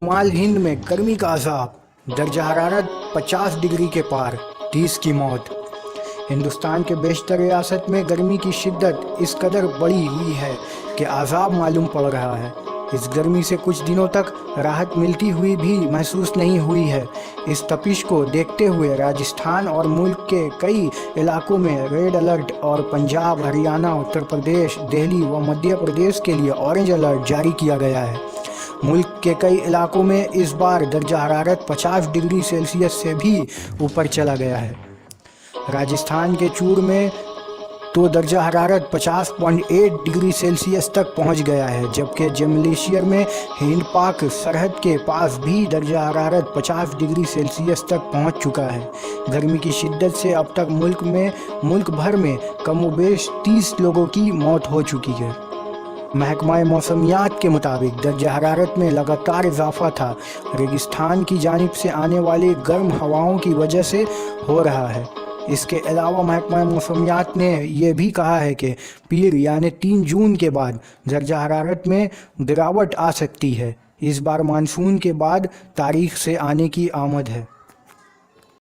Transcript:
شمال ہند میں گرمی کا عذاب، درجہ حرارت 50 ڈگری کے پار، 30 کی موت۔ ہندوستان کے بیشتر ریاست میں گرمی کی شدت اس قدر بڑھی ہوئی ہے کہ عذاب معلوم پڑ رہا ہے۔ اس گرمی سے کچھ دنوں تک راحت ملتی ہوئی بھی محسوس نہیں ہوئی ہے۔ اس تپش کو دیکھتے ہوئے راجستھان اور ملک کے کئی علاقوں میں ریڈ الرٹ اور پنجاب، ہریانہ، اتر پردیش، دہلی و مدھیہ پردیش کے لیے اورنج الرٹ جاری کیا گیا ہے۔ ملک کے کئی علاقوں میں اس بار درجہ حرارت 50 ڈگری سیلسیس سے بھی اوپر چلا گیا ہے۔ راجستھان کے چور میں تو درجہ حرارت 50.8 ڈگری سیلسیس تک پہنچ گیا ہے، جبکہ جملیشیر میں ہند پاک سرحد کے پاس بھی درجہ حرارت 50 ڈگری سیلسیس تک پہنچ چکا ہے۔ گرمی کی شدت سے اب تک ملک بھر میں کم و بیش 30 لوگوں کی موت ہو چکی ہے۔ محکمہ موسمیات کے مطابق درجہ حرارت میں لگاتار اضافہ تھا، ریگستان کی جانب سے آنے والی گرم ہواؤں کی وجہ سے ہو رہا ہے۔ اس کے علاوہ محکمہ موسمیات نے یہ بھی کہا ہے کہ پیر یعنی 3 جون کے بعد درجہ حرارت میں گراوٹ آ سکتی ہے۔ اس بار مانسون کے بعد تاریخ سے آنے کی آمد ہے۔